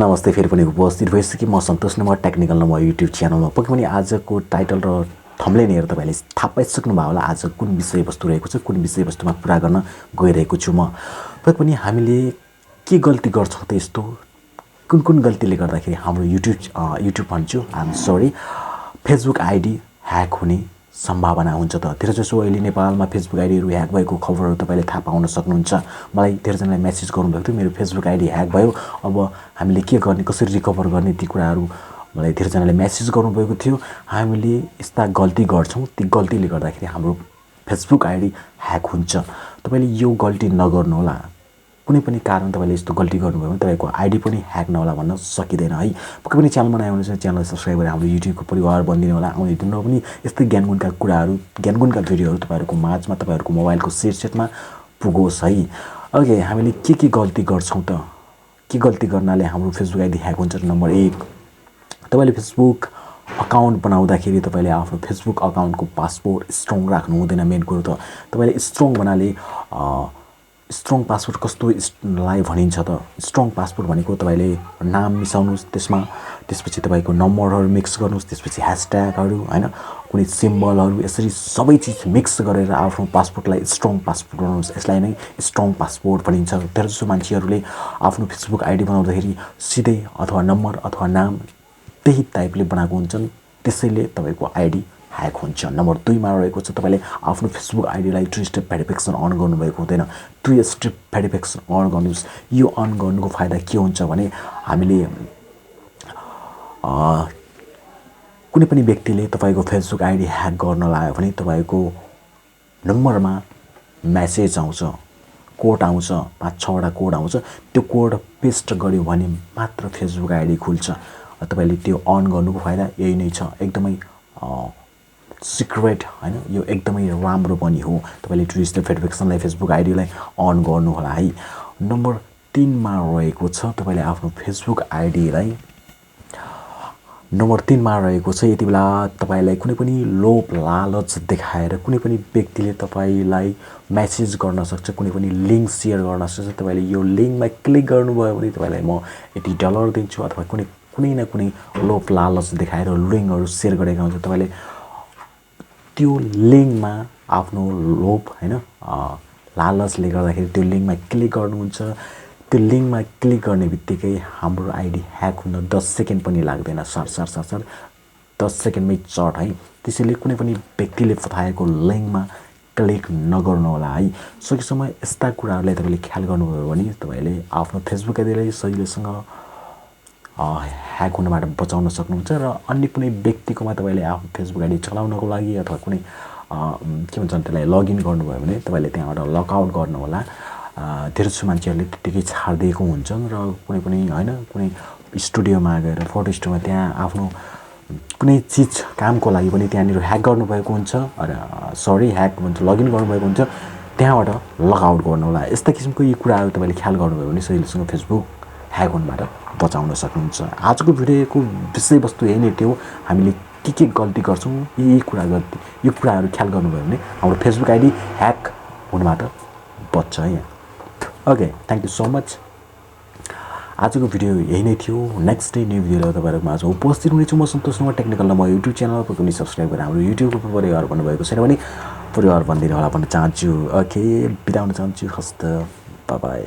नमस्ते फेरि पनि उपस्थित भइसकेँ म सन्तोष नमुवा टेक्निकल नमुवा युट्युब च्यानलमा पक्कै पनि आजको टाइटल र थम्बनेल हेरेर तपाईले थाहा पाइसक्नु भयो होला आज कुन विषयवस्तु रहेको छ कुन विषयवस्तुमा कुरा गर्न गइरहेको छु म पक्कै पनि हामीले के गल्ती गर्छौँ त यस्तो कुन गल्तीले गर्दाखेरि हाम्रो युट्युब भन्छु I am sorry Facebook ID hack हुने सम्भावना हुन्छ त धेरैजसो अहिले नेपालमा फेसबुक आइडीहरू ह्याक भएको खबरहरू तपाईले थाहा पाउन सक्नुहुन्छ मलाई धेरैजनाले मेसेज गर्नुभएको थियो मेरो फेसबुक आइडी ह्याक भयो अब हामीले के गर्ने कसरी रिकभर गर्ने ती कुराहरू मलाई धेरैजनाले मेसेज गर्नुभएको थियो हामीले यस्ता गल्ती गर्छौं ती गल्तीले गर्दाखेरि हाम्रो फेसबुक आइडी ह्याक हुन्छ तपाईले यो गल्ती नगर्नु होला कुनै पनि कारण तपाईले यस्तो गल्ती गर्नुभयो भने तपाईको आइडी पनि ह्याक नहोला भन्न सकिदैन है पक्कै पनि च्यानलमा नयाँ हुनुहुन्छ च्यानललाई सब्स्क्राइब गरेर हाम्रो युट्युबको परिवार बनिदिनु होला आउने दिनमा पनि यस्तै ज्ञानगुणका कुराहरू ज्ञानगुणका भिडियोहरू तपाईहरुको माझमा तपाईहरुको मोबाइलको शीर्षकमा पुगोस् है ओके हामीले के गल्ती गर्छौं त के गल्ती गर्नाले हाम्रो फेसबुक आइडी ह्याक हुन्छ नम्बर 1 तपाईले फेसबुक अकाउन्ट बनाउँदाखेरि तपाईले आफ्नो फेसबुक अकाउन्टको पासवर्ड स्ट्रङ राख्नु हुँदैन मेन कुरा त तपाईले स्ट्रङ बनाले स्ट्रङ पासवर्ड कस्तोलाई भनिन्छ त स्ट्रङ पासवर्ड भनेको तपाईले नाम मिसाउनुस् त्यसपछि तपाईको नम्बरहरु मिक्स गर्नुस् त्यसपछि ह्याशट्यागहरु हैन कुनै सिम्बलहरु यसरी सबै चीज मिक्स गरेर आफ्नो पासवर्डलाई स्ट्रङ पासवर्ड बनाउनुस् यसलाई नै स्ट्रङ पासवर्ड भनिन्छ धेरैजसो मान्छेहरुले आफ्नो फेसबुक आइडी बनाउँदाखेरि सिधै अथवा नम्बर अथवा नाम त्यही टाइपले बनाएको हुन्छन् त्यसैले तपाईको आइडी ह्याक हुन्छ नम्बर 2 मा रहेको छ तपाईले आफ्नो फेसबुक आइडीलाई 2 स्टेप भेरिफिकेसन अन गर्नुभएको हुँदैन 2 स्टेप भेरिफिकेसन अन गर्नुस् यो अन गर्नुको फाइदा के हुन्छ भने हामीले कुनै पनि व्यक्तिले तपाईको फेसबुक आइडी ह्याक गर्न लाग्यो भने तपाईको नम्बरमा मेसेज आउँछ कोड आउँछ 5-6 वटा कोड आउँछ त्यो कोड पेस्ट गर्यो भने मात्र फेसबुक आइडी खुल्छ तपाईले त्यो अन गर्नुको फाइदा यही नै छ एकदमै सिक्रेट हैन यो एकदमै राम्रो पनि हो तपाईले 2 स्टेप भेरिफिकेसनलाई फेसबुक आइडीलाई अन गर्नु होला है नम्बर 3 मा रहेको छ तपाईले आफ्नो फेसबुक आइडीलाई नम्बर 3 मा रहेको छ यति बेला तपाईलाई कुनै पनि लोभ लालच देखाएर कुनै पनि व्यक्तिले तपाईलाई मेसेज गर्न सक्छ कुनै पनि लिंक शेयर गर्न सक्छ तपाईले यो लिंकमा क्लिक गर्नुभयो भने तपाईलाई म यति डलर दिन्छु अथवा कुनै न कुनै लोभ लालच देखाएर लिंकहरु शेयर गरेका हुन्छ तपाईले त्यो लिंकमा आफ्नो लोभ हैन लालचले गर्दाखेरि त्यो लिंकमा क्लिक गर्नुहुन्छ त्यो लिंकमा क्लिक गर्ने बित्तिकै हाम्रो आइडी ह्याक हुन 10 सेकेन्ड पनि लाग्दैन सर 10 सेकेन्डमै चट है त्यसैले कुनै पनि व्यक्तिले पठाएको लिंकमा क्लिक नगर्नु होला है सकेसम्म यस्ता कुराहरुलाई तपाईले ख्याल गर्नुभयो भने तपाईले आफ्नो फेसबुक आइडीलाई सजिलैसँग ह्याक हुनबाट बचाउन सक्नुहुन्छ र अन्य कुनै व्यक्तिकोमा तपाईले आफ्नो फेसबुक आइडी चलाउनको लागि अथवा कुनै के भन्छ त्यसलाई लगइन गर्नुभयो भने तपाईले त्यहाँबाट लगआउट गर्नु होला धेरैजसो मान्छेहरुले त्यतिकै छाड्दिएको हुन्छन् र कुनै हैन कुनै स्टुडियोमा गएर फोटो स्टुडियोमा त्यहाँ आफ्नो कुनै चीज कामको लागि पनि त्यहाँनिर ह्याक गर्नुभएको हुन्छ सरी ह्याक भन्छ लगइन गर्नुभएको हुन्छ त्यहाँबाट लगआउट गर्नु होला यस्ता किसिमको यी कुराहरु तपाईले ख्याल गर्नुभयो भने सजिलैसँग फेसबुक ह्याक हुनबाट बचाउन सक्नुहुन्छ आजको भिडियोको विषयवस्तु यही नै थियो हामीले के गल्ती गर्छौं यी कुराहरु ख्याल गर्नुभयो भने हाम्रो फेसबुक आइडी ह्याक हुनबाट बच्छ है okay thank you so much आजको भिडियो यही नै थियो नेक्स्ट डे न्यू भिडियोले तपाईहरुको माझ उपस्थित हुनेछु म सन्तोष नमुवा टेक्निकल नमुवा युट्युब च्यानलमा पनि सब्स्क्राइब गरेर हाम्रो युट्युबको परिवार बन्नुभएको छैन भने परिवार बन्दिनु होला भन्न चाहन्छु ओके बिदा हुन चाहन्छु हस्त बाइ बाइ